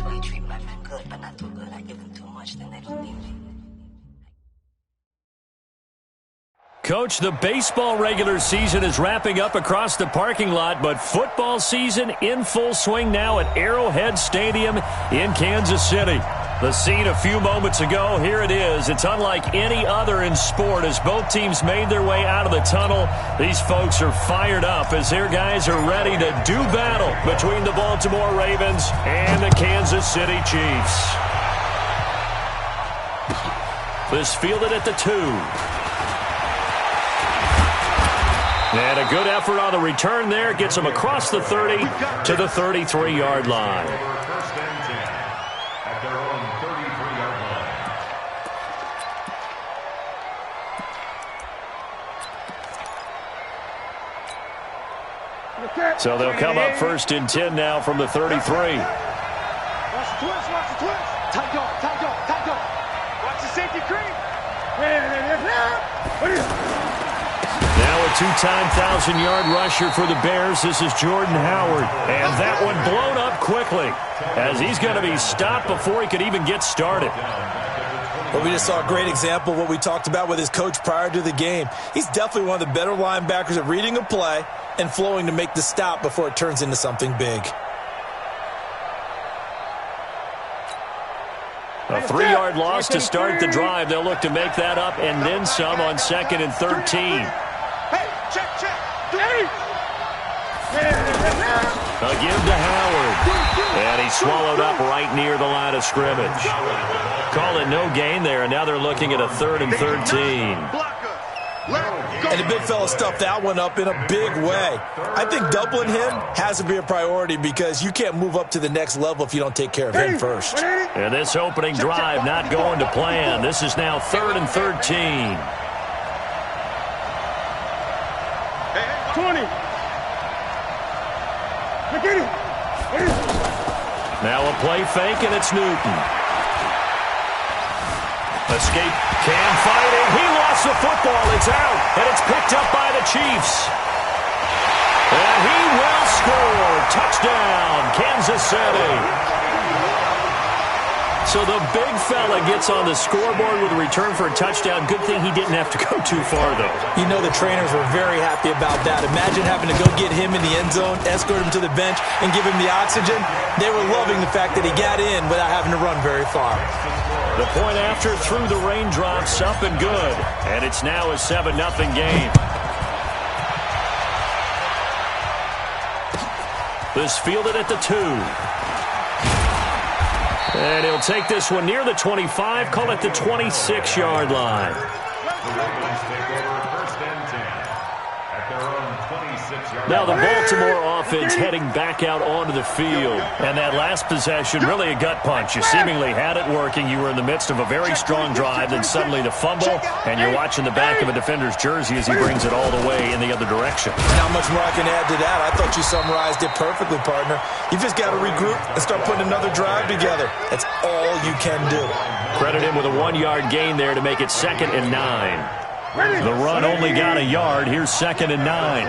way treat my friend good, but not too good. I give them too much, then they don't need me. Coach, the baseball regular season is wrapping up across the parking lot, but football season in full swing now at Arrowhead Stadium in Kansas City. The scene a few moments ago, here it is. It's unlike any other in sport as both teams made their way out of the tunnel. These folks are fired up as their guys are ready to do battle between the Baltimore Ravens and the Kansas City Chiefs. This fielded at the 2. And a good effort on the return there. Gets him across the 30 to the 33-yard line. First and 10 at their own 33-yard line. So they'll come up first and 10 now from the 33. Watch the twist, watch the twist. Tight go, tight go, tight go. Watch the safety creep. Now a two-time 1,000-yard rusher for the Bears. This is Jordan Howard. And that one blown up quickly as he's going to be stopped before he could even get started. Well, we just saw a great example of what we talked about with his coach prior to the game. He's definitely one of the better linebackers at reading a play and flowing to make the stop before it turns into something big. A 3-yard loss to start the drive. They'll look to make that up and then some on 2nd and 13. A give to Howard. And he's swallowed up right near the line of scrimmage. Call it no gain there, and now they're looking at a 3rd and 13. And the big fella stuffed that one up in a big way. I think doubling him has to be a priority because you can't move up to the next level if you don't take care of him first. And this opening drive not going to plan. This is now 3rd and 13. 20. Now a play fake, and it's Newton. Escape, Cam fighting. He lost the football. It's out, and it's picked up by the Chiefs. And he will score. Touchdown, Kansas City. So the big fella gets on the scoreboard with a return for a touchdown. Good thing he didn't have to go too far, though. You know the trainers were very happy about that. Imagine having to go get him in the end zone, escort him to the bench, and give him the oxygen. They were loving the fact that he got in without having to run very far. The point after through the raindrops, up and good. And it's now a 7-0 game. This fielded at the 2. And he'll take this one near the 25, call it the 26-yard line. Now the Baltimore offense heading back out onto the field. And that last possession, really a gut punch. You seemingly had it working. You were in the midst of a very strong drive, then suddenly the fumble, and you're watching the back of a defender's jersey as he brings it all the way in the other direction. Not much more I can add to that. I thought you summarized it perfectly, partner. You just got to regroup and start putting another drive together. That's all you can do. Credit him with a 1-yard gain there to make it 2nd and 9. The run only got a yard. Here's 2nd and 9.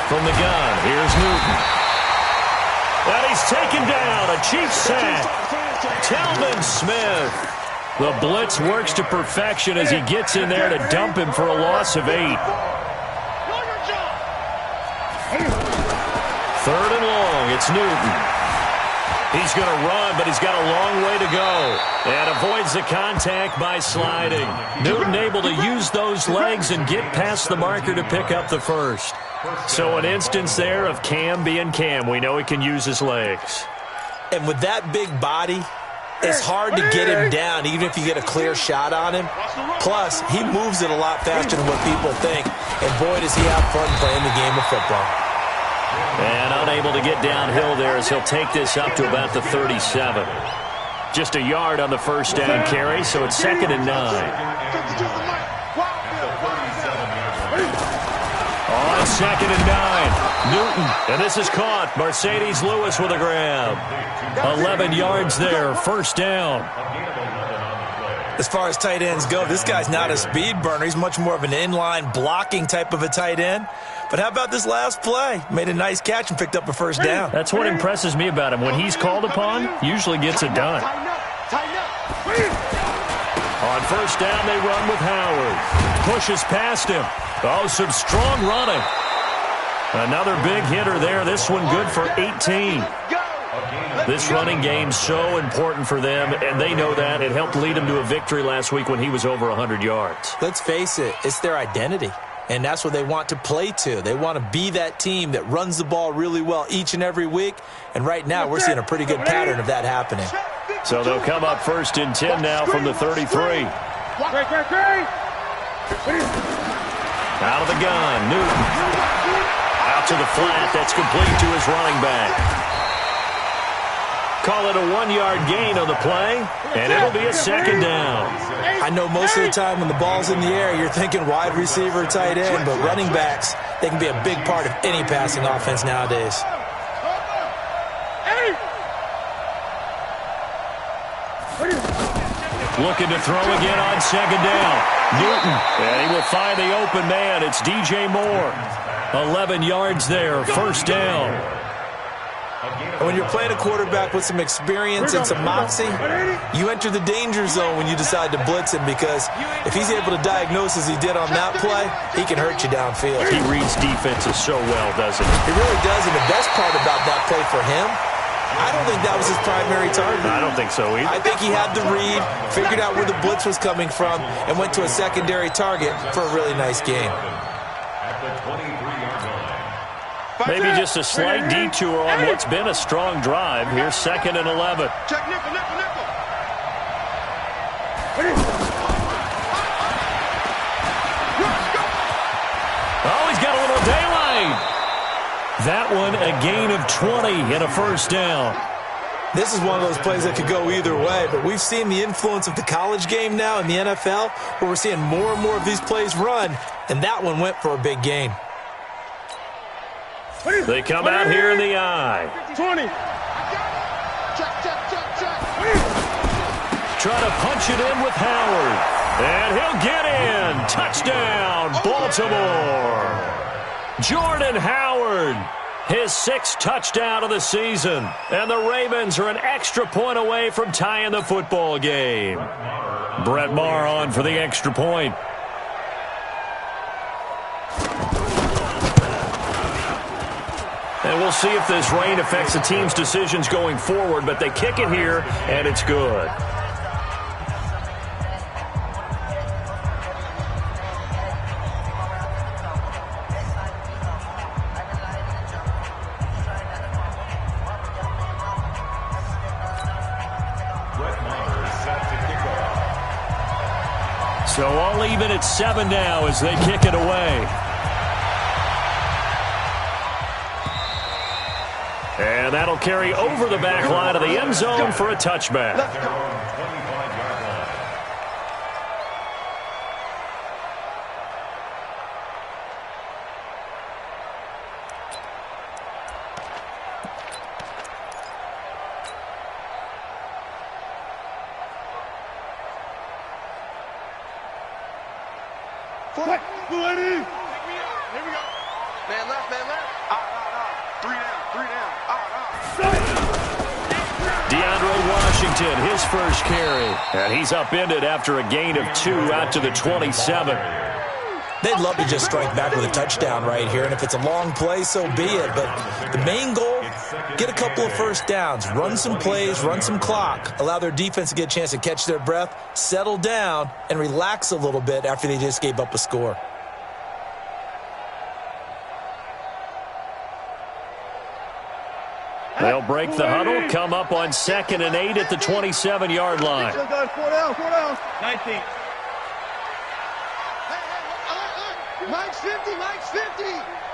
From the gun, here's Newton. And he's taken down. A Chiefs sack. Telvin Smith. The blitz works to perfection as he gets in there to dump him for a loss of 8. 3rd and long. It's Newton. He's going to run, but he's got a long way to go. And avoids the contact by sliding. Newton able to use those legs and get past the marker to pick up the first. So an instance there of Cam being Cam. We know he can use his legs. And with that big body, it's hard to get him down, even if you get a clear shot on him. Plus, he moves it a lot faster than what people think. And boy, does he have fun playing the game of football. And unable to get downhill there as he'll take this up to about the 37. Just a yard on the first down carry, so it's 2nd and 9. On 2nd and 9, Newton, and this is caught. Mercedes Lewis with a grab. 11 yards there, first down. As far as tight ends go, this guy's not a speed burner. He's much more of an inline blocking type of a tight end. But how about this last play? Made a nice catch and picked up a first down. That's what impresses me about him. When he's called upon, usually gets it done. On first down, they run with Howard. Pushes past him. Oh, some strong running. Another big hitter there. This one good for 18. This running game's so important for them, and they know that. It helped lead them to a victory last week when he was over 100 yards. Let's face it, it's their identity, and that's what they want to play to. They want to be that team that runs the ball really well each and every week, and right now we're seeing a pretty good pattern of that happening. So they'll come up 1st and 10 now from the 33. Out of the gun, Newton. Out to the flat, that's complete to his running back. Call it a 1-yard gain on the play, and it'll be a 2nd down. I know most of the time when the ball's in the air, you're thinking wide receiver, tight end, but running backs, they can be a big part of any passing offense nowadays. Looking to throw again on 2nd down. Newton, and he will find the open man. It's DJ Moore. 11 yards there, 1st down. When you're playing a quarterback with some experience and some moxie, you enter the danger zone when you decide to blitz him, because if he's able to diagnose as he did on that play, he can hurt you downfield. He reads defenses so well, doesn't he? He really does, and the best part about that play for him, I don't think that was his primary target. I don't think so either. I think he had the read, figured out where the blitz was coming from, and went to a secondary target for a really nice game. Maybe just a slight detour on what's been a strong drive. Here's 2nd and 11. Check nickel, nickel, nickel. Oh, he's got a little daylight. That one a gain of 20 and a 1st down. This is one of those plays that could go either way, but we've seen the influence of the college game now in the NFL, where we're seeing more and more of these plays run, and that one went for a big gain. They come out here in the I. 20. Try to punch it in with Howard. And he'll get in. Touchdown, Baltimore. Jordan Howard, his 6th touchdown of the season. And the Ravens are an extra point away from tying the football game. Brett Maher on for the extra point. And we'll see if this rain affects the team's decisions going forward, but they kick it here, and it's good. So all even at 7 now as they kick it away. And that'll carry over the back line of the end zone for a touchback. Here we go. Man left, man left. Three down. DeAndre Washington, his first carry. And he's upended after a gain of 2 out to the 27. They'd love to just strike back with a touchdown right here, and if it's a long play, so be it. But the main goal, get a couple of first downs, run some plays, run some clock, allow their defense to get a chance to catch their breath, settle down, and relax a little bit after they just gave up a score. They'll break the huddle, come up on 2nd and 8 at the 27-yard line. 4 down. 19. Mike's 50, Mike's 50.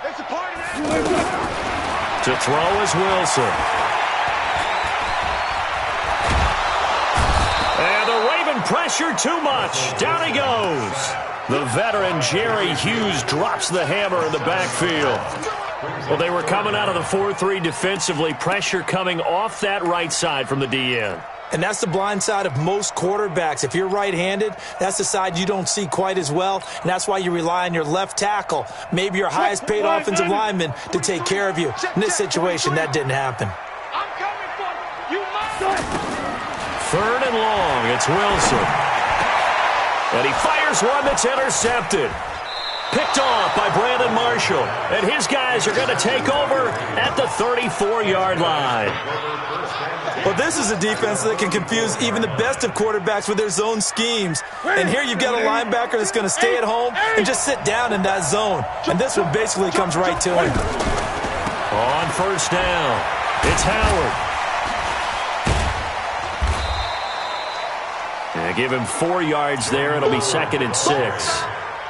It's a party now. To throw is Wilson. And the Raven pressure too much. Down he goes. The veteran Jerry Hughes drops the hammer in the backfield. Well, they were coming out of the 4-3 defensively. Pressure coming off that right side from the DN. And that's the blind side of most quarterbacks. If you're right-handed, that's the side you don't see quite as well, and that's why you rely on your left tackle, maybe your highest-paid offensive lineman, to take care of you. In this situation, that didn't happen. I'm coming for you. You must. 3rd and long. It's Wilson. And he fires one that's intercepted. Picked off by Brandon Marshall. And his guys are going to take over at the 34-yard line. Well, this is a defense that can confuse even the best of quarterbacks with their zone schemes. And here you've got a linebacker that's going to stay at home and just sit down in that zone. And this one basically comes right to him. On 1st down, it's Howard. And give him 4 yards there. It'll be 2nd and 6.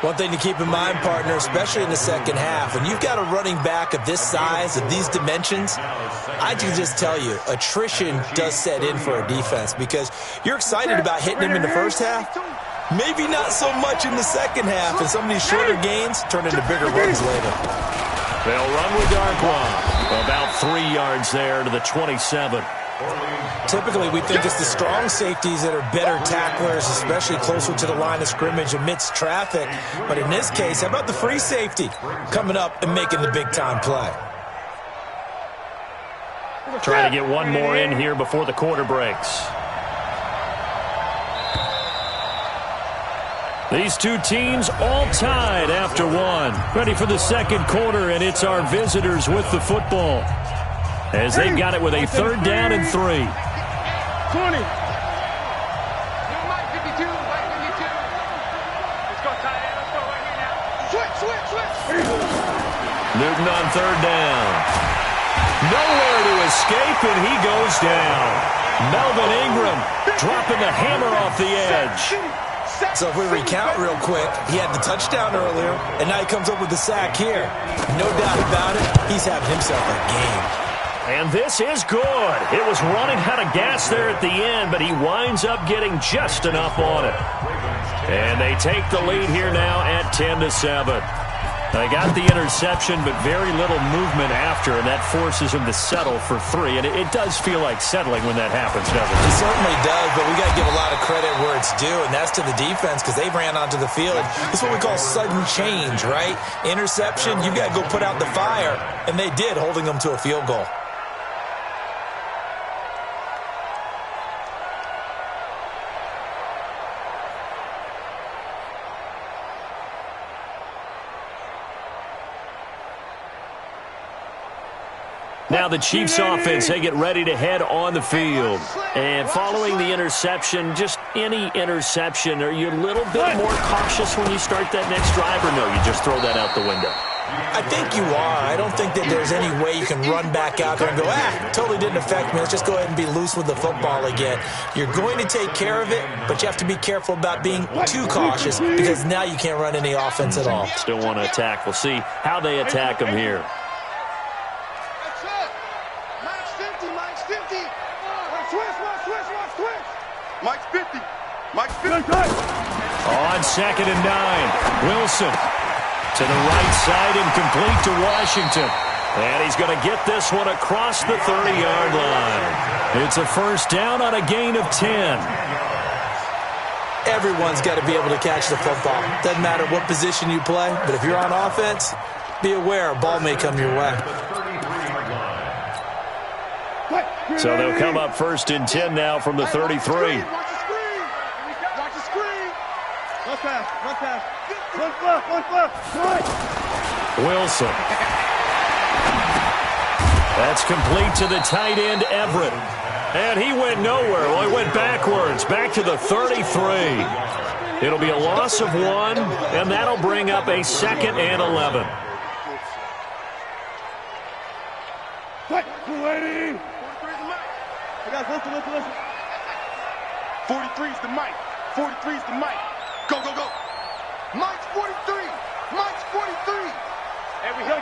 One thing to keep in mind, partner, especially in the second half, when you've got a running back of this size, of these dimensions, I can just tell you, attrition does set in for a defense because you're excited about hitting him in the first half. Maybe not so much in the second half, and some of these shorter gains turn into bigger runs later. They'll run with Darkwa. About 3 yards there to the 27. Typically, we think it's the strong safeties that are better tacklers, especially closer to the line of scrimmage amidst traffic. But in this case, how about the free safety coming up and making the big-time play? Trying to get one more in here before the quarter breaks. These two teams all tied after one. Ready for the second quarter, and it's our visitors with the football, as they've got it with a 3rd down and 3. 20. Mike 52, Mike 52. Let's go, tight end. Let's go right here now. Switch. Newton on 3rd down. Nowhere to escape, and he goes down. Melvin Ingram dropping the hammer off the edge. So if we recount real quick, he had the touchdown earlier, and now he comes up with the sack here. No doubt about it, he's having himself a game. And this is good. It was running out of gas there at the end, but he winds up getting just enough on it. And they take the lead here now at 10-7. They got the interception, but very little movement after, and that forces him to settle for 3. And it does feel like settling when that happens, doesn't it? It certainly does, but we got to give a lot of credit where it's due, and that's to the defense because they ran onto the field. It's what we call sudden change, right? Interception, you got to go put out the fire, and they did, holding them to a field goal. Now the Chiefs offense, they get ready to head on the field. And following the interception, just any interception, are you a little bit more cautious when you start that next drive, or no, you just throw that out the window? I think you are. I don't think that there's any way you can run back out there and go, totally didn't affect me. Let's just go ahead and be loose with the football again. You're going to take care of it, but you have to be careful about being too cautious because now you can't run any offense at all. Still want to attack. We'll see how they attack them here. Mike's 50. Mike's 50. On 2nd and 9, Wilson to the right side and complete to Washington. And he's going to get this one across the 30-yard line. It's a 1st down on a gain of 10. Everyone's got to be able to catch the football. Doesn't matter what position you play, but if you're on offense, be aware a ball may come your way. So they'll come up 1st and 10 now from the 33. Watch the screen. Watch the screen. Run pass. One left. Wilson. That's complete to the tight end, Everett. And he went nowhere. Well, he went backwards, back to the 33. It'll be a loss of 1, and that'll bring up a 2nd and 11. Listen. 43's the mic. 43's the mic. Go. Mike's 43. Mike's 43. Hey, we go.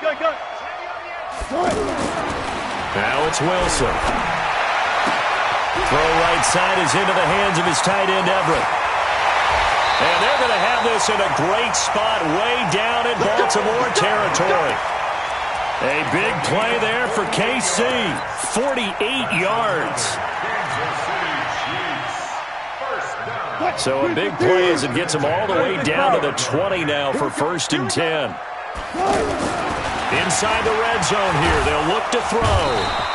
Now it's Wilson. Throw right side is into the hands of his tight end, Everett. And they're going to have this in a great spot way down in Baltimore territory. A big play there for KC. 48 yards. So a big play as it gets him all the way down to the 20 now for 1st and 10. Inside the red zone here, they'll look to throw.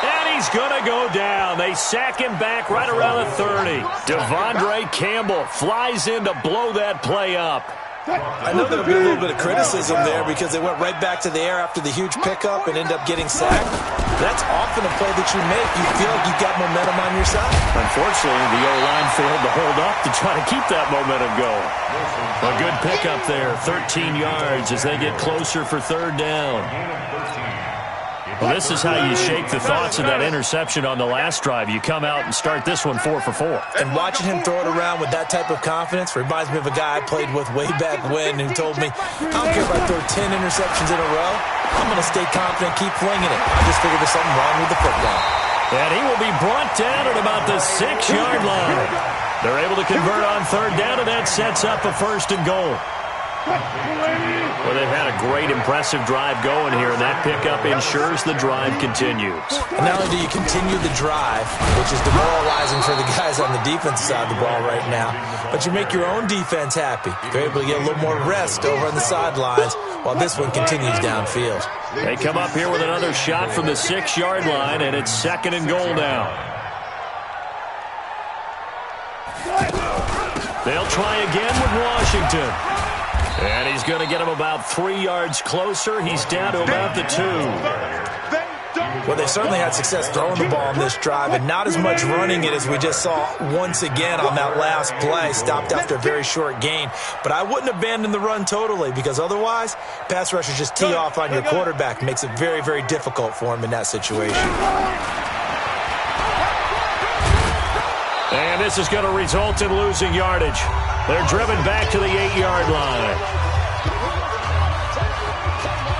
And he's going to go down. They sack him back right around the 30. Devondre Campbell flies in to blow that play up. I know there'll be a little bit of criticism there because they went right back to the air after the huge pickup and end up getting sacked. That's often a play that you make. You feel like you've got momentum on your side. Unfortunately, the O-line failed to hold up to try to keep that momentum going. A good pickup there, 13 yards as they get closer for 3rd down. Well, this is how you shake the thoughts of that interception on the last drive. You come out and start this one 4 for 4. And watching him throw it around with that type of confidence reminds me of a guy I played with way back when who told me, I don't care if I throw 10 interceptions in a row. I'm going to stay confident, keep flinging it. I just figured there's something wrong with the football. And he will be brought down at about the 6-yard line. They're able to convert on 3rd down, and that sets up a 1st and goal. Well, they've had a great, impressive drive going here, and that pickup ensures the drive continues. And not only do you continue the drive, which is demoralizing for the guys on the defensive side of the ball right now, but you make your own defense happy. They're able to get a little more rest over on the sidelines while this one continues downfield. They come up here with another shot from the 6-yard line, and it's 2nd and goal now. They'll try again with Washington. And he's going to get him about 3 yards closer. He's down to about the 2. Well, they certainly had success throwing the ball on this drive and not as much running it as we just saw once again on that last play. Stopped after a very short gain. But I wouldn't abandon the run totally because otherwise, pass rushers just tee off on your quarterback. Makes it very, very difficult for him in that situation. And this is going to result in losing yardage. They're driven back to the 8-yard line.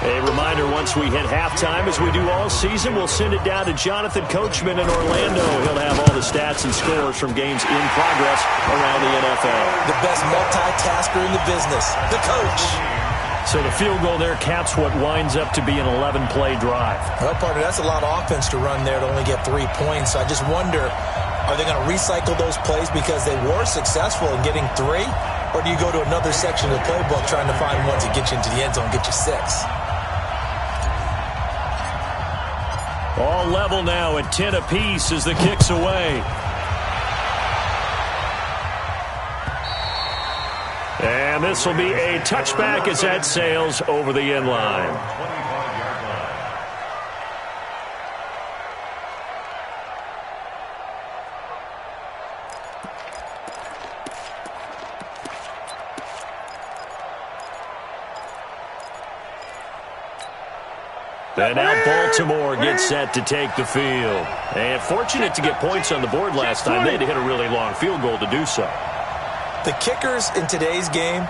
A reminder, once we hit halftime, as we do all season, we'll send it down to Jonathan Coachman in Orlando. He'll have all the stats and scores from games in progress around the NFL. The best multitasker in the business, the coach. So the field goal there caps what winds up to be an 11-play drive. Well, partner, that's a lot of offense to run there to only get 3 points. I just wonder, are they going to recycle those plays because they were successful in getting 3? Or do you go to another section of the playbook trying to find ones that get you into the end zone and get you 6? All level now at 10 apiece as the kick's away. And this will be a touchback as that sails over the end line. And now Baltimore gets set to take the field. And fortunate to get points on the board last time. They had to hit a really long field goal to do so. The kickers in today's game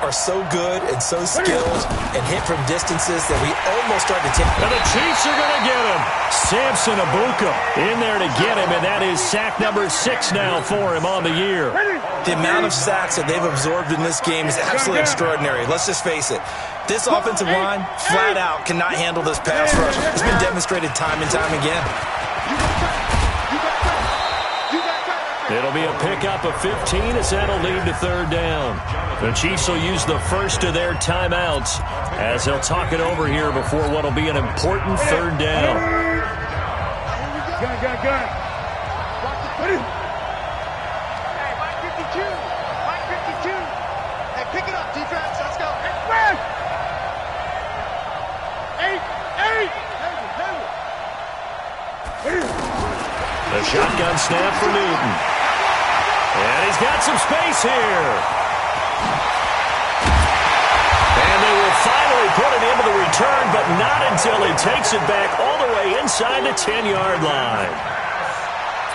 are so good and so skilled and hit from distances that we almost start to take. And the Chiefs are going to get him. Samson Abuka in there to get him, and that is sack number 6 now for him on the year. The amount of sacks that they've absorbed in this game is absolutely extraordinary. Let's just face it. This offensive line, flat out, cannot handle this pass rush. It's been demonstrated time and time again. It'll be a pickup of 15 as that'll lead to 3rd down. The Chiefs will use the first of their timeouts as they'll talk it over here before what will be an important 3rd down. Gun. Hey, Mike 52. Mike 52. Hey, pick it up, defense. Let's go. The shotgun snap for Newton. And he's got some space here. And they will finally put it into the return, but not until he takes it back all the way inside the 10-yard line.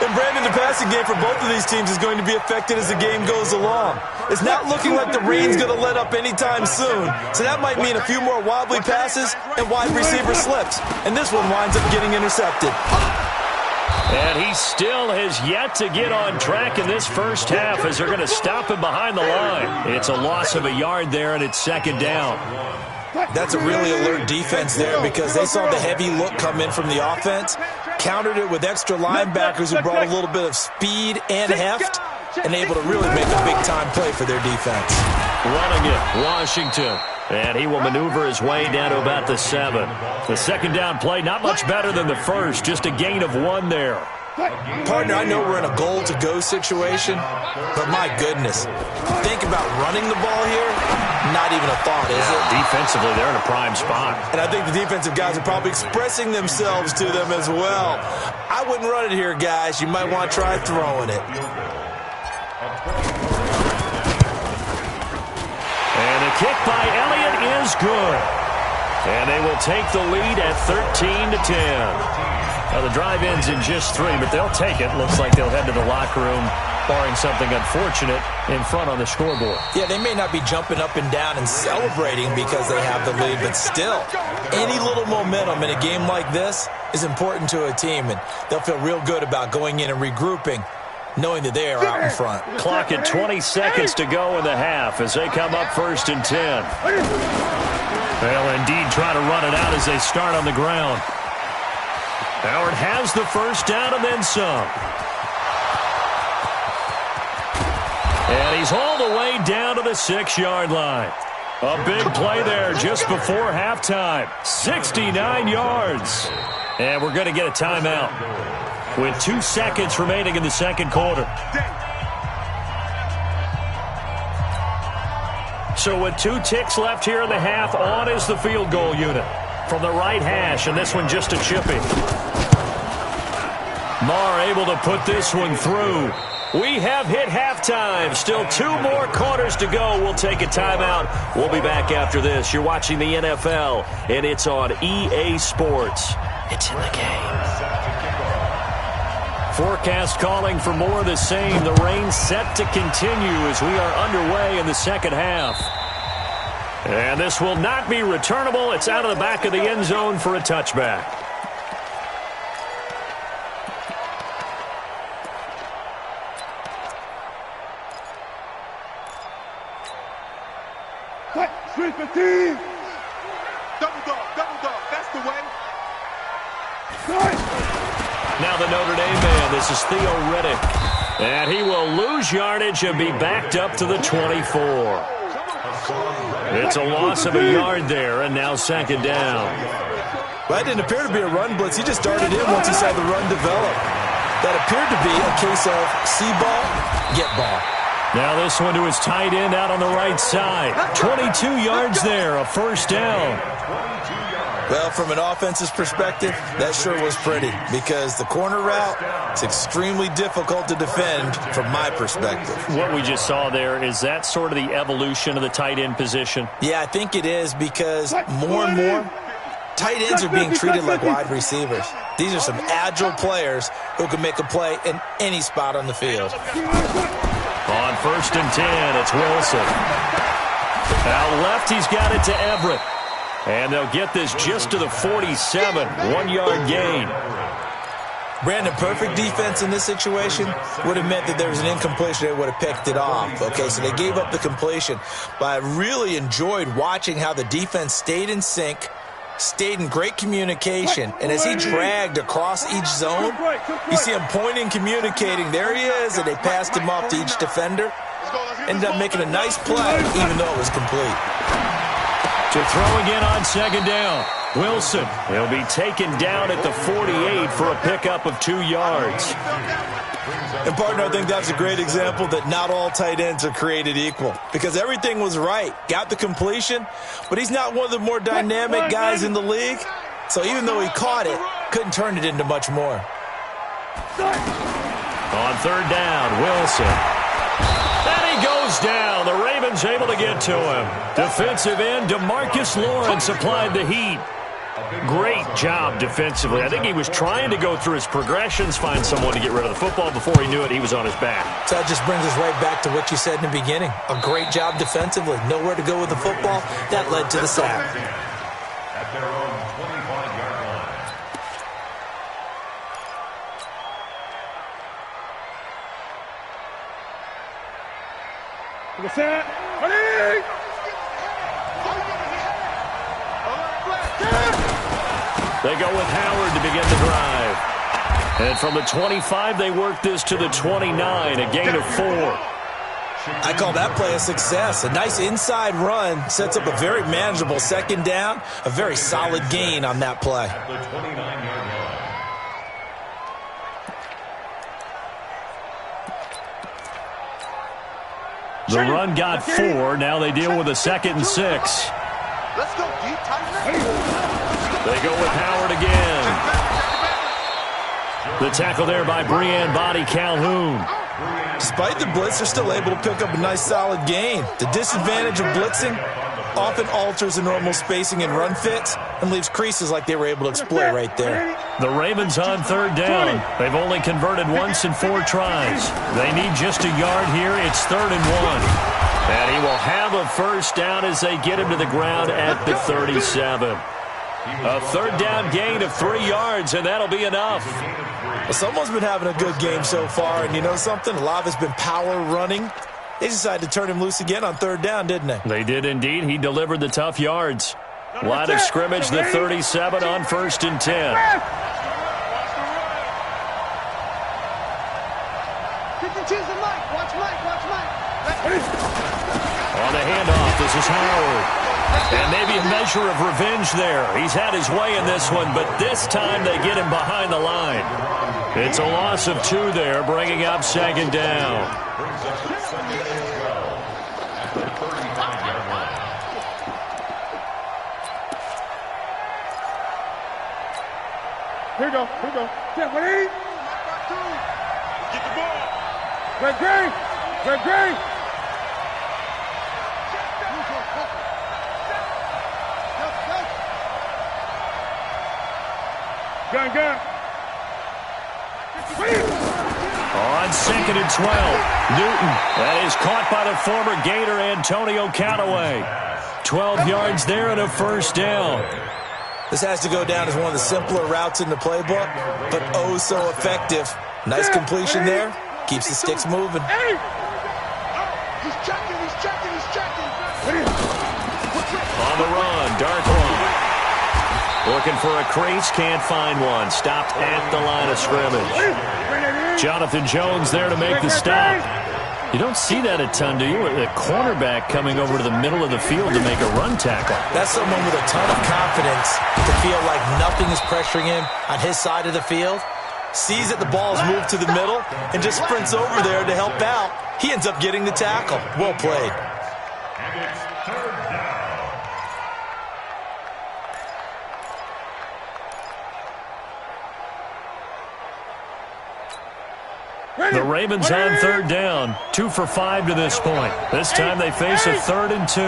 And Brandon, the passing game for both of these teams is going to be affected as the game goes along. It's not looking like the rain's going to let up anytime soon. So that might mean a few more wobbly passes and wide receiver slips. And this one winds up getting intercepted. And he still has yet to get on track in this first half as they're going to stop him behind the line. It's a loss of a yard there, and it's 2nd down. That's a really alert defense there because they saw the heavy look come in from the offense, countered it with extra linebackers who brought a little bit of speed and heft, and able to really make a big-time play for their defense. Running it, Washington. And he will maneuver his way down to about the 7. The second down play, not much better than the first, just a gain of 1 there. Partner, I know we're in a goal-to-go situation, but my goodness, think about running the ball here, not even a thought, is it? Defensively, they're in a prime spot. And I think the defensive guys are probably expressing themselves to them as well. I wouldn't run it here, guys. You might want to try throwing it. And the kick by Elliott is good. And they will take the lead at 13-10. Now, the drive ends in just 3, but they'll take it. Looks like they'll head to the locker room, barring something unfortunate, in front on the scoreboard. Yeah, they may not be jumping up and down and celebrating because they have the lead, but still, any little momentum in a game like this is important to a team, and they'll feel real good about going in and regrouping, knowing that they are out in front. Clock at 20 seconds to go in the half as they come up 1st and 10. They'll indeed try to run it out as they start on the ground. Howard has the first down and then some. And he's all the way down to the 6-yard line. A big play there just before halftime. 69 yards. And we're going to get a timeout with 2 seconds remaining in the second quarter. So with 2 ticks left here in the half, on is the field goal unit from the right hash, and this one just a chipping. Marr able to put this one through. We have hit halftime. Still 2 more quarters to go. We'll take a timeout. We'll be back after this. You're watching the NFL, and it's on EA Sports. It's in the game. Forecast calling for more of the same. The rain set to continue as we are underway in the second half. And this will not be returnable. It's out of the back of the end zone for a touchback. Double dog, that's the way. Now the Notre Dame man, this is Theo Riddick. And he will lose yardage and be backed up to the 24. It's a loss of a yard there, and now second down. Well, that didn't appear to be a run blitz. He just started in once he saw the run develop. That appeared to be a case of see ball, get ball. Now this one to his tight end out on the right side. 22 yards there, a first down. Well, from an offense's perspective, that sure was pretty because the corner route is extremely difficult to defend from my perspective. What we just saw there, is that sort of the evolution of the tight end position? Yeah, I think it is because more and more, tight ends are being treated like wide receivers. These are some agile players who can make a play in any spot on the field. On 1st and 10, it's Wilson. Out left, he's got it to Everett. And they'll get this just to the 47, 1-yard gain. Brandon, perfect defense in this situation would have meant that there was an incompletion. They would have picked it off. Okay, so they gave up the completion. But I really enjoyed watching how the defense stayed in sync, stayed in great communication. And as he dragged across each zone, you see him pointing, communicating. There he is, and they passed him off to each defender. Ended up making a nice play, even though it was complete. To throw again on second down. Wilson, he'll be taken down at the 48 for a pickup of 2 yards. And, partner, I think that's a great example that not all tight ends are created equal because everything was right. Got the completion, but he's not one of the more dynamic guys in the league. So even though he caught it, couldn't turn it into much more. On third down, Wilson. And he goes down. The Ravens able to get to him. Defensive end DeMarcus Lawrence applied the heat. Great job defensively. I think he was trying to go through his progressions, find someone to get rid of the football. Before he knew it, he was on his back. So that just brings us right back to what you said in the beginning. A great job defensively. Nowhere to go with the football. That led to the sack. At their own 25-yard line. They go with Howard to begin the drive. And from the 25, they work this to the 29, a gain of 4. I call that play a success. A nice inside run sets up a very manageable second down, a very solid gain on that play. At the 29-yard line. The run got 4. Now they deal with a 2nd and 6. Let's go, deep, tight. They go with Howard again. The tackle there by Breanne Body Calhoun. Despite the blitz, they're still able to pick up a nice solid gain. The disadvantage of blitzing often alters the normal spacing and run fits and leaves creases like they were able to exploit right there. The Ravens on 3rd down. They've only converted once in 4 tries. They need just a yard here. It's 3rd and 1. And he will have a first down as they get him to the ground at the 37. A 3rd down gain of 3 yards, and that'll be enough. Well, someone's been having a good game so far, and you know something? A lot of it's been power running. They decided to turn him loose again on 3rd down, didn't they? They did indeed. He delivered the tough yards. Line of scrimmage, the 37 on 1st and 10. On the handoff, this is Howard. And maybe a measure of revenge there. He's had his way in this one, but this time they get him behind the line. It's a loss of 2 there, bringing up 2nd down. Brings us to 2nd and 12 at the 35-yard line. Here we go. Yeah, ready? Get the ball. Red Gray. Gun. On 2nd and 12, Newton. That is caught by the former Gator Antonio Callaway. 12 yards there and a first down. This has to go down as one of the simpler routes in the playbook, but oh so effective. Nice completion there. Keeps the sticks moving. He's checking. On the run, dark line. Looking for a crease, can't find one. Stopped at the line of scrimmage. Jonathan Jones there to make the stop. You don't see that a ton, do you? A cornerback coming over to the middle of the field to make a run tackle. That's someone with a ton of confidence to feel like nothing is pressuring him on his side of the field. Sees that the ball's moved to the middle and just sprints over there to help out. He ends up getting the tackle. Well played. And it's 3rd down. The Ravens on 3rd down. 2 for 5 to this point. This time they face a 3rd and 2.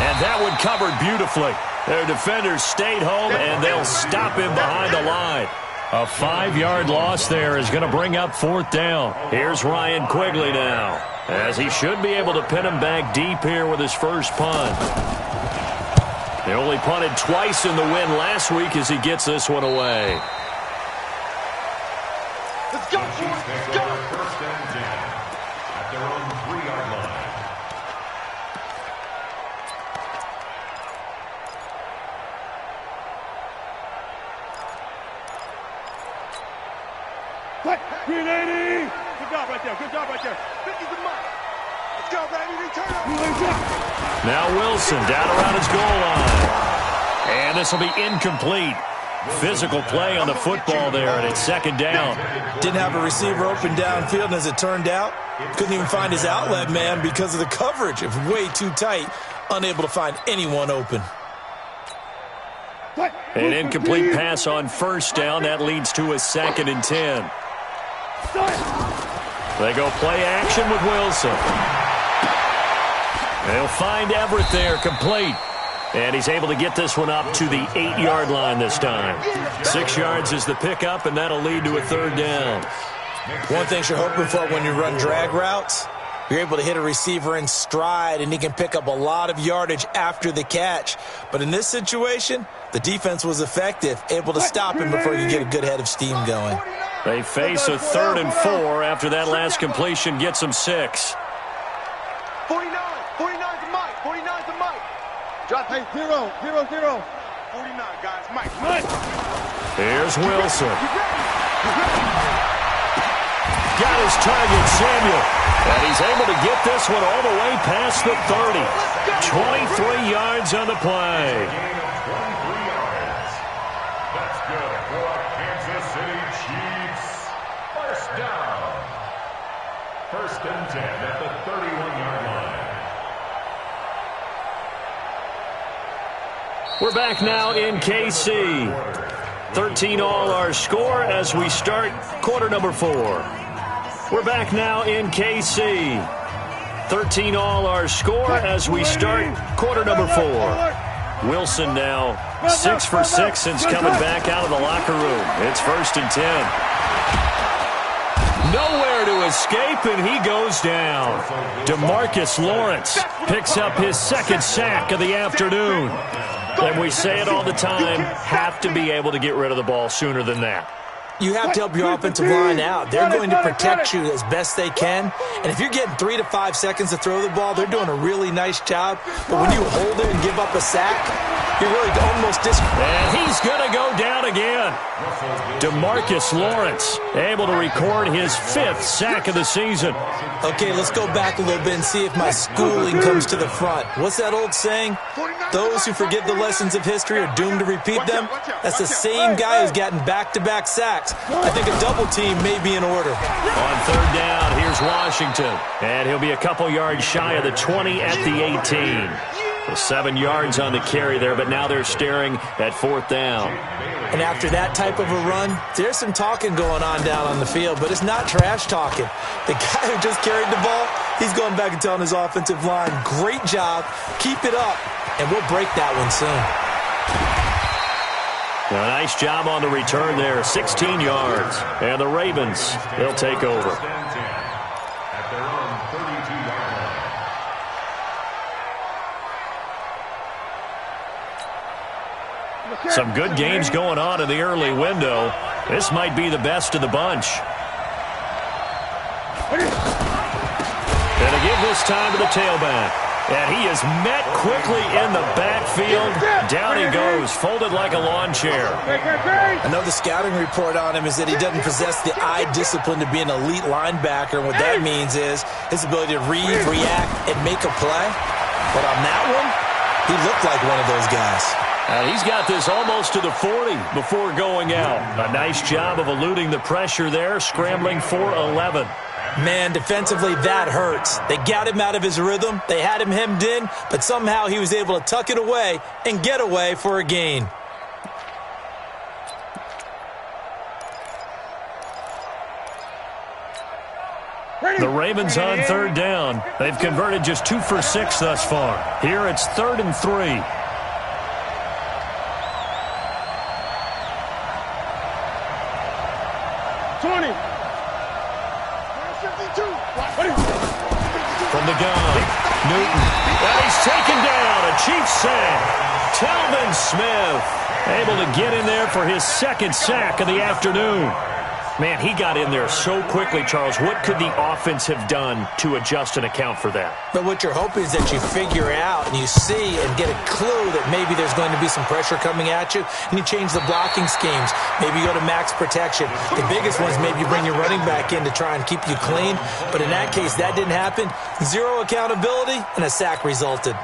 And that one covered beautifully. Their defenders stayed home, and they'll stop him behind the line. A 5-yard loss there is going to bring up 4th down. Here's Ryan Quigley now, as he should be able to pin him back deep here with his first punt. They only punted twice in the win last week as he gets this one away. Let's go, Chiefs take go. over 1st and 10 at their own 3-yard line. What? 380. Good job right there. 50's the mark. Let's go, baby. Return up. Now Wilson down around his goal line. And this will be incomplete. Physical play on the football there, and it's 2nd down. Didn't have a receiver open downfield, and as it turned out, couldn't even find his outlet man because of the coverage. It was way too tight, unable to find anyone open. An incomplete pass on 1st down. That leads to a 2nd and 10. They go play action with Wilson. They'll find Everett there, complete. And he's able to get this one up to the 8-yard line this time. 6 yards is the pickup, and that'll lead to a 3rd down. One thing you're hoping for when you run drag routes, you're able to hit a receiver in stride, and he can pick up a lot of yardage after the catch. But in this situation, the defense was effective, able to stop him before you get a good head of steam going. They face a 3rd and 4 after that last completion gets them 6. 49 to Mike. Drop. Hey, 0, 0, 0. 49, guys. Mike. Here's Wilson. Got his target, Samuel. And he's able to get this one all the way past the 30. 23 yards on the play. Gain of 23 yards. That's good for Kansas City Chiefs. First down. First and 10 at the 31-yard line. We're back now in KC. 13 all our score as we start quarter number 4. We're back now in KC. 13 all our score as we start quarter number 4. Wilson now 6 for 6 since coming back out of the locker room. It's first and 10. Nowhere to escape, and he goes down. DeMarcus Lawrence picks up his second sack of the afternoon. And we say it all the time, have to be able to get rid of the ball sooner than that. You have to help your offensive line out. They're going to protect you as best they can. And if you're getting 3 to 5 seconds to throw the ball, they're doing a really nice job. But when you hold it and give up a sack, you're really almost And he's going to go down again. DeMarcus Lawrence able to record his 5th sack of the season. Okay, let's go back a little bit and see if my schooling comes to the front. What's that old saying? Those who forget the lessons of history are doomed to repeat them. That's the same guy who's gotten back-to-back sacks. I think a double team may be in order. On third down, here's Washington. And he'll be a couple yards shy of the 20 at the 18. Well, 7 yards on the carry there, but now they're staring at fourth down. And after that type of a run, there's some talking going on down on the field, but it's not trash talking. The guy who just carried the ball, he's going back and telling his offensive line, great job, keep it up, and we'll break that one soon. A nice job on the return there, 16 yards. And the Ravens, they'll take over. At their own 32-yard line. Some good games going on in the early window. This might be the best of the bunch. And to give this time to the tailback. And he is met quickly in the backfield. Down he goes, folded like a lawn chair. Another scouting report on him is that he doesn't possess the eye discipline to be an elite linebacker. And what that means is his ability to read, react, and make a play. But on that one, he looked like one of those guys. He's got this almost to the 40 before going out. A nice job of eluding the pressure there, scrambling for 11. Man, defensively, that hurts. They got him out of his rhythm. They had him hemmed in, but somehow he was able to tuck it away and get away for a gain. The Ravens on third down. They've converted just 2 for 6 thus far. Here it's 3rd and 3. From the gun, Newton. And he's taken down. A Chiefs sack. Telvin Smith able to get in there for his 2nd sack of the afternoon. Man, he got in there so quickly, Charles. What could the offense have done to adjust and account for that? But what you're hoping is that you figure out and you see and get a clue that maybe there's going to be some pressure coming at you, and you change the blocking schemes. Maybe you go to max protection. The biggest one is maybe you bring your running back in to try and keep you clean. But in that case, that didn't happen. 0 accountability, and a sack resulted.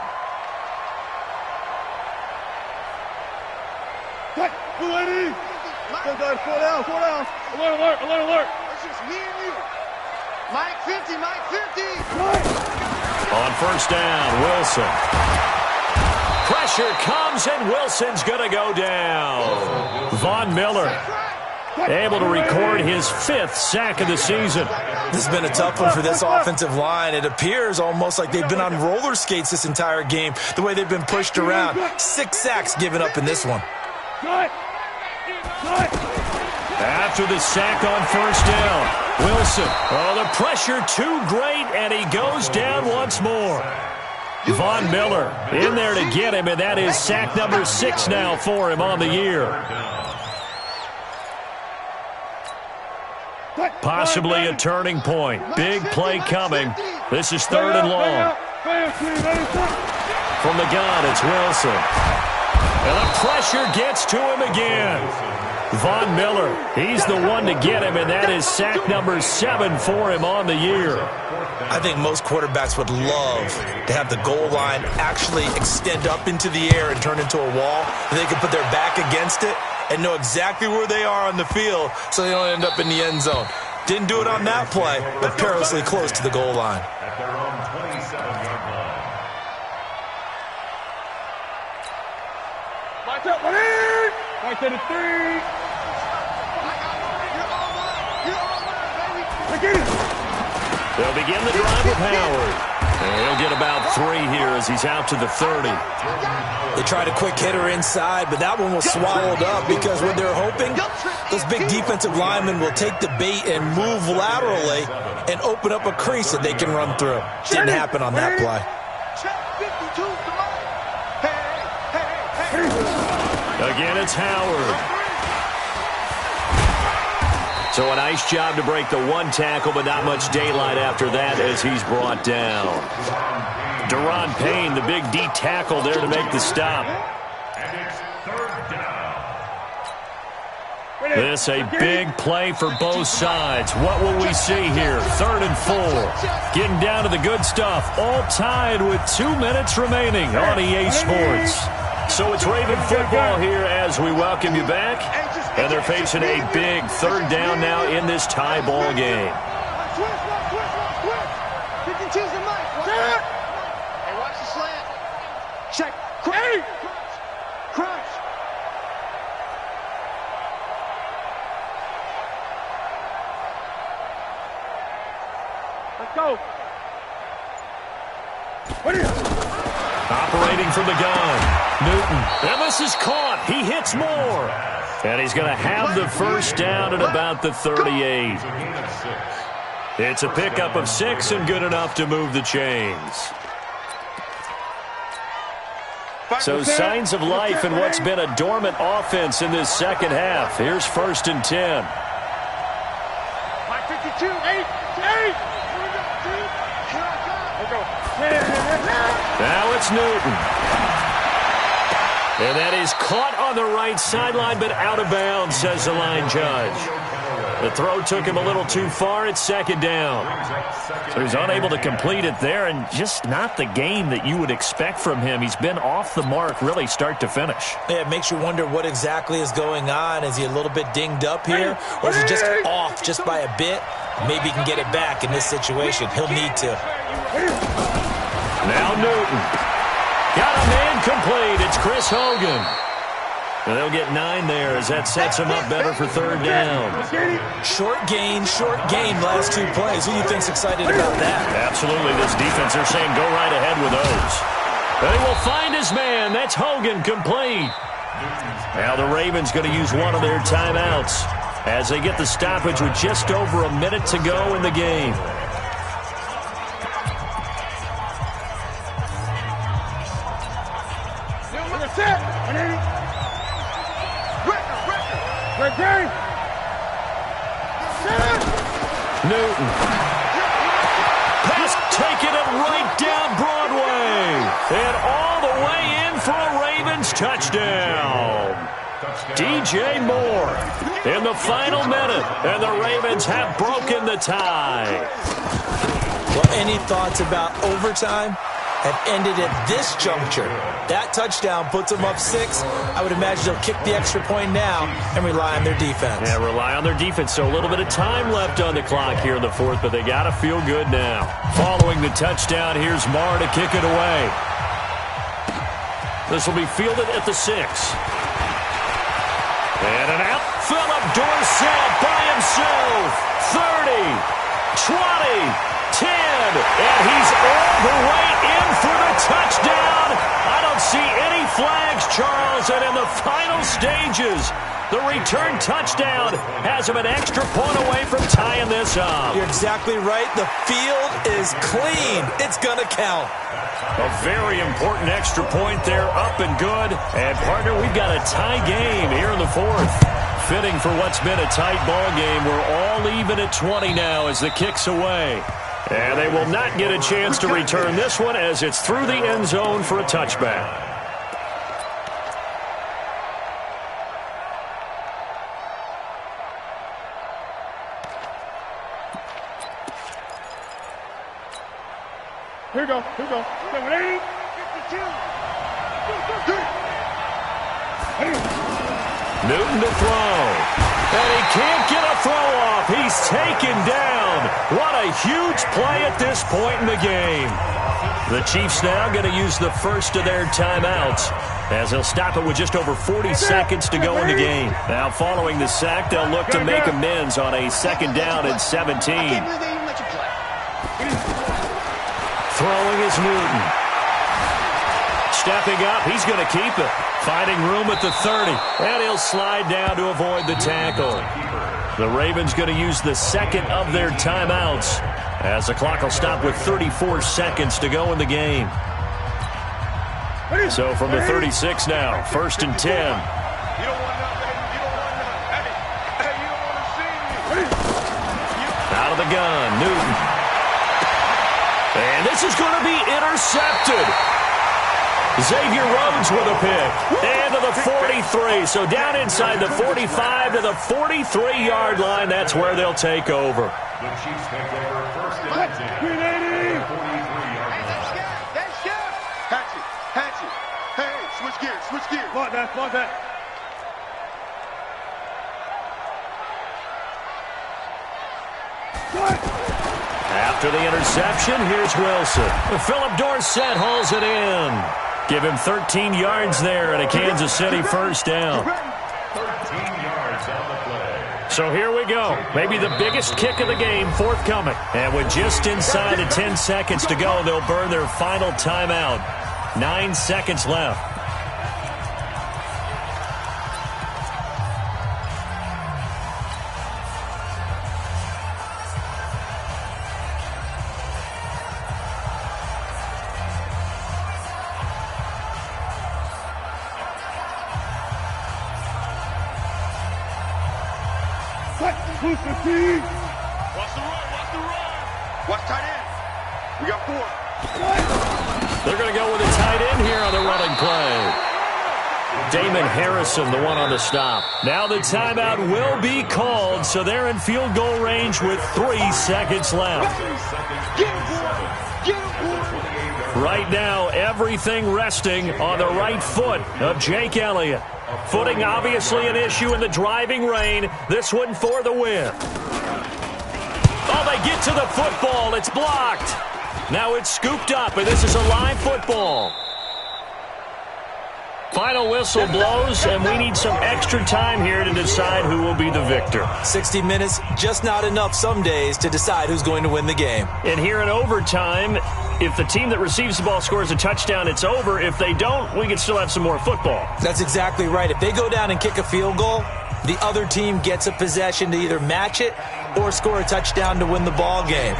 Four down. Alert. It's just me and you. Mike 50. On first down, Wilson. Pressure comes, and Wilson's going to go down. Von Miller able to record his 5th sack of the season. This has been a tough one for this offensive line. It appears almost like they've been on roller skates this entire game, the way they've been pushed around. 6 sacks given up in this one. After the sack on first down, Wilson. Oh, the pressure too great, and he goes down once more. Von Miller in there to get him, and that is sack number 6 now for him on the year. Possibly a turning point. Big play coming. This is 3rd and long. From the gun, it's Wilson. And the pressure gets to him again. Von Miller, he's the one to get him, and that is sack number 7 for him on the year. I think most quarterbacks would love to have the goal line actually extend up into the air and turn into a wall. And they can put their back against it and know exactly where they are on the field so they don't end up in the end zone. Didn't do it on that play, but perilously close to the goal line. At their own 27-yard line. Watch out, buddy! Right to the 3. They'll begin the drive with Howard. And he'll get about 3 here as he's out to the 30. They tried a quick hitter inside, but that one was swallowed up because what they're hoping, those big defensive linemen will take the bait and move laterally and open up a crease that they can run through. Didn't happen on that play. Again, it's Howard. So a nice job to break the 1 tackle, but not much daylight after that as he's brought down. Deron Payne, the big D tackle there to make the stop. And it's 3rd down. This a big play for both sides. What will we see here? 3rd and 4. Getting down to the good stuff. All tied with 2 minutes remaining on EA Sports. So it's Raven football here as we welcome you back. And they're facing a big 3rd down now in this tie ball game. Hey, watch the slant. Check. Crunch. Crunch. Let's go. Operating from the gun. Newton. And this is caught. He hits more. And he's going to have the 1st down at about the 38. It's a pickup of 6 and good enough to move the chains. So signs of life in what's been a dormant offense in this second half. Here's 1st and 10. 52, 8. Now it's Newton. And that is caught on the right sideline, but out of bounds, says the line judge. The throw took him a little too far. It's 2nd down. So he's unable to complete it there, and just not the game that you would expect from him. He's been off the mark really start to finish. Yeah, it makes you wonder what exactly is going on. Is he a little bit dinged up here, or is he just off just by a bit? Maybe he can get it back in this situation. He'll need to. Now Newton. Got a man complete. It's Chris Hogan. And they'll get 9 there as that sets him up better for 3rd down. Short gain last 2 plays. Who do you think's excited about that? Absolutely. This defense, they're saying go right ahead with those. But he will find his man. That's Hogan complete. Now the Ravens going to use one of their timeouts as they get the stoppage with just over a minute to go in the game. Newton. Pass taking it right down Broadway. And all the way in for a Ravens touchdown. DJ Moore in the final minute. And the Ravens have broken the tie. Well, any thoughts about overtime? Have ended at this juncture. That touchdown puts them up 6. I would imagine they'll kick the extra point now and rely on their defense. Yeah, rely on their defense. So a little bit of time left on the clock here in the 4th, but they got to feel good now. Following the touchdown, here's Marr to kick it away. This will be fielded at the 6. And an out. Philip Dorsett by himself. 30, 20, 10, and he's all the way in for the touchdown. I don't see any flags, Charles, and in the final stages, the return touchdown has him an extra point away from tying this up. You're exactly right. The field is clean. It's going to count. A very important extra point there, up and good. And, partner, we've got a tie game here in the 4th. Fitting for what's been a tight ball game. We're all even at 20 now as the kick's away. And they will not get a chance to return this one as it's through the end zone for a touchback. Here we go. 8, 52. Newton to throw. And he can't get a throw off. He's taken down. What a huge play at this point in the game. The Chiefs now going to use the first of their timeouts as they'll stop it with just over 40 seconds to go in the game. Now following the sack, they'll look to make amends on a second down and 17. Throwing is Newton. Stepping up, he's going to keep it. Finding room at the 30. And he'll slide down to avoid the tackle. The Ravens going to use the second of their timeouts as the clock will stop with 34 seconds to go in the game. So from the 36 now, 1st and 10. You don't want nothing. You don't want nothing. Hey, you don't want to see me. Out of the gun, Newton. And this is going to be intercepted. Xavier Rhodes with a pick. And to the 43. So down inside the 45 to the 43-yard line. That's where they'll take over. The Chiefs take over 1st and 10. 43-yard line. That's good. Hatchet. Hey, switch gears. Come on, that. After the interception, here's Wilson. Philip Dorsett hauls it in. Give him 13 yards there and a Kansas City first down. 13 yards on the play. So here we go. Maybe the biggest kick of the game forthcoming. And with just inside of 10 seconds to go, they'll burn their final timeout. 9 seconds left. Watch the run. Watch tight end. We got 4. They're going to go with a tight end here on the running play. Damon Harrison, the one on the stop. Now the timeout will be called, so they're in field goal range with 3 seconds left. Right now, everything resting on the right foot of Jake Elliott. Footing obviously an issue in the driving rain. This one for the win. Oh, they get to the football. It's blocked. Now it's scooped up, and this is a live football. Final whistle blows, and we need some extra time here to decide who will be the victor. 60 minutes, just not enough some days to decide who's going to win the game. And here in overtime, if the team that receives the ball scores a touchdown, it's over. If they don't, we can still have some more football. That's exactly right. If they go down and kick a field goal, the other team gets a possession to either match it or score a touchdown to win the ball game.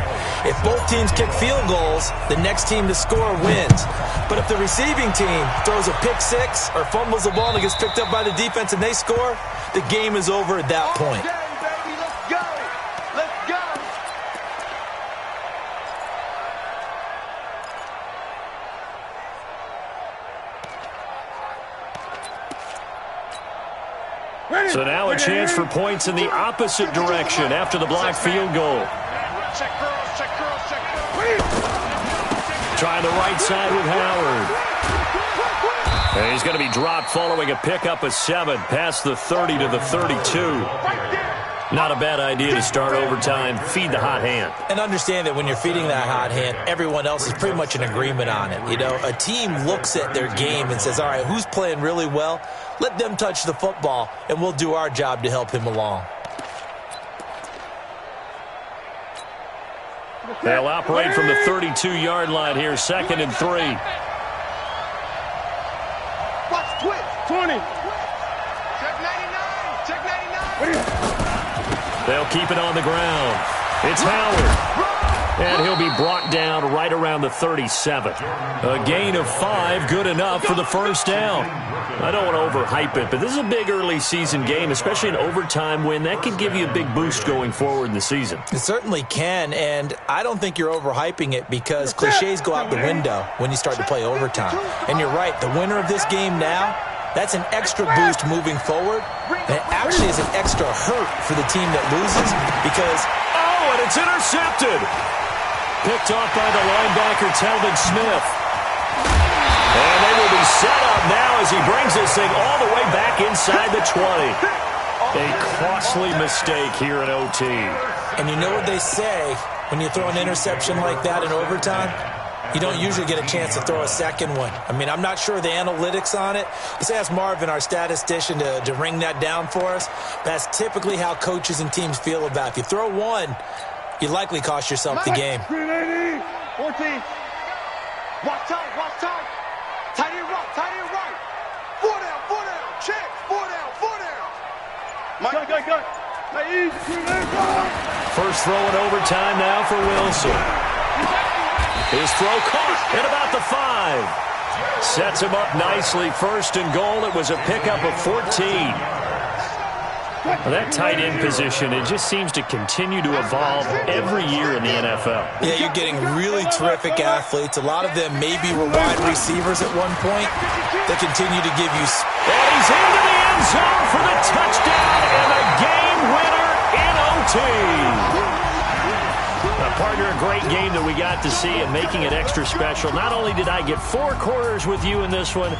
If both teams kick field goals, the next team to score wins. But if the receiving team throws a pick six or fumbles the ball and it gets picked up by the defense and they score, the game is over at that point. Okay, baby, let's go. So now a chance for points in the opposite direction after the blocked field goal. Check girls. Trying the right side with Howard. And he's going to be dropped following a pickup of 7 past the 30 to the 32. Not a bad idea to start overtime. Feed the hot hand. And understand that when you're feeding that hot hand, everyone else is pretty much in agreement on it. You know, a team looks at their game and says, all right, who's playing really well? Let them touch the football, and we'll do our job to help him along. They'll operate from the 32-yard line here, 2nd and 3. Watch twitch. 20. Check 99. They'll keep it on the ground. It's Howard. And he'll be brought down right around the 37. A gain of 5, good enough for the first down. I don't want to overhype it, but this is a big early season game, especially an overtime win. That could give you a big boost going forward in the season. It certainly can, and I don't think you're overhyping it because cliches go out the window when you start to play overtime. And you're right, the winner of this game now, that's an extra boost moving forward, and it actually is an extra hurt for the team that loses because... Oh, and it's intercepted! Picked off by the linebacker, Telvin Smith. And they will be set up now as he brings this thing all the way back inside the 20. A costly mistake here in OT. And you know what they say, when you throw an interception like that in overtime, you don't usually get a chance to throw a second one. I mean, I'm not sure of the analytics on it. Let's ask Marvin, our statistician, to ring that down for us. That's typically how coaches and teams feel about it. If you throw one, you likely cost yourself the game. 14. Watch tight. Tight end right. 4 down. Check. 4 down. Mike. Cut. First throw in overtime now for Wilson. His throw caught at about the 5. Sets him up nicely. First and goal. It was a pickup of 14. Well, that tight end position, it just seems to continue to evolve every year in the NFL. Yeah, you're getting really terrific athletes. A lot of them maybe were wide receivers at one point. They continue to give you... And he's into the end zone for the touchdown and the game winner in OT. Partner, a great game that we got to see and making it extra special. Not only did I get 4 quarters with you in this one,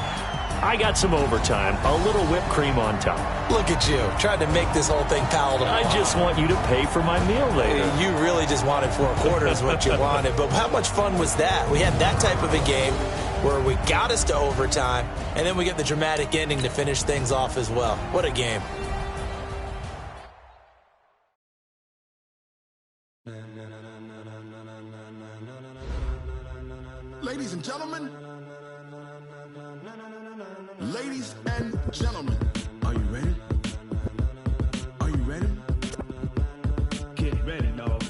I got some overtime, a little whipped cream on top. Look at you, trying to make this whole thing palatable. I just want you to pay for my meal later. You really just wanted 4 quarters what you wanted, but how much fun was that? We had that type of a game where we got us to overtime, and then we get the dramatic ending to finish things off as well. What a game. Ladies and gentlemen, are you ready? Are you ready? Get ready, dog.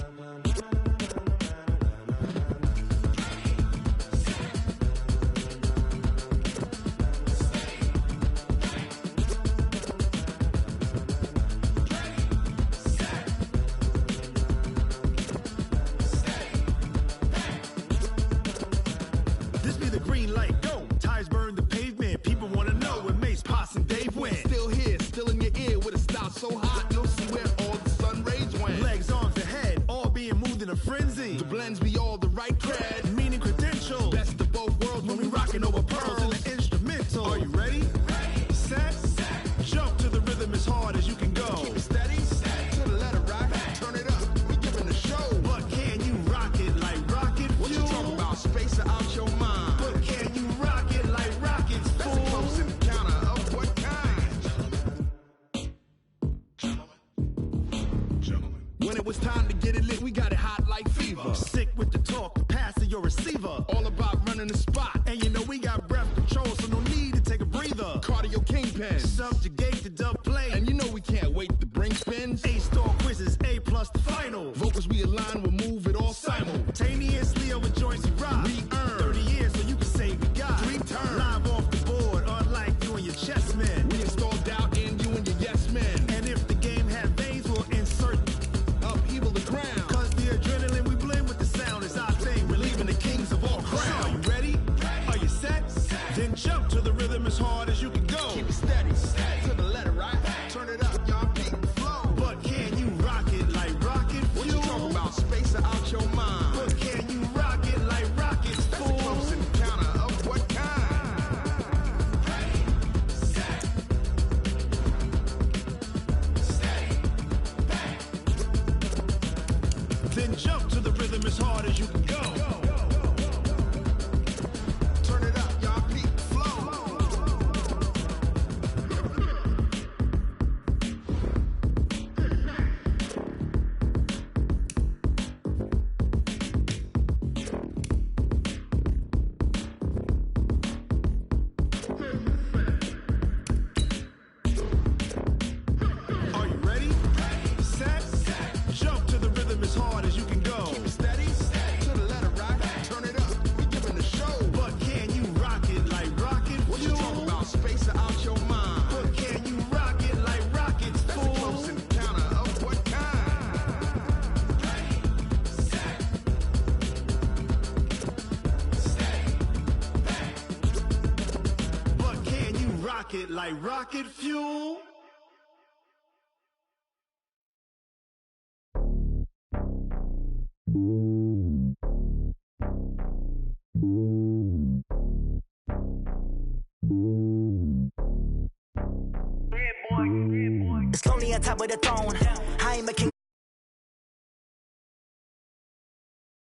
This be the green light, go. Tires burn the pavement. People want to know where Mace, Poss, and Dave went. Still here, still in your ear with a style so hot, you'll see where all the sun rays went. Legs, arms, and head, all being moved in a frenzy. The blends be all the right cred, meaning credentials. Best of both worlds when we rocking over pearls in the instrumental. Are you ready? Set. Jump to the rhythm as hard as you can go. Keep it steady, to the letter right. Turn it up, we giving the show. But can you rock it like rocket fuel? What you talking about, space or out your mind? But can you rock it like rockets, fool? That's a close encounter of what kind? Gentlemen. When it was time to get it lit, we got it hot like fever. Sick with the talk, the pass to your receiver. All about running the spot. And you know we got breath control, so no need to take a breather. Cardio kingpin, subjugate the dub play. And you know we can't wait to bring spins. A-star quizzes, A+ the final. Vocals we align, we'll move it all simultaneously over joints we rock. We earn 30 years, so you can say we got 3 turns. Live off the board, unlike you and your chess men. We install doubt in you and your yes men. And if the game had veins, we'll insert upheaval the ground. Cause the adrenaline we blend with the sound is our thing. We're leaving the kings of all crowns. So are you ready? Are you set? Then jump to the rhythm as hard as you can go. Keep it steady, to the letter right. Turn it it like rocket fuel. It's lonely on top of the throne. I am a king.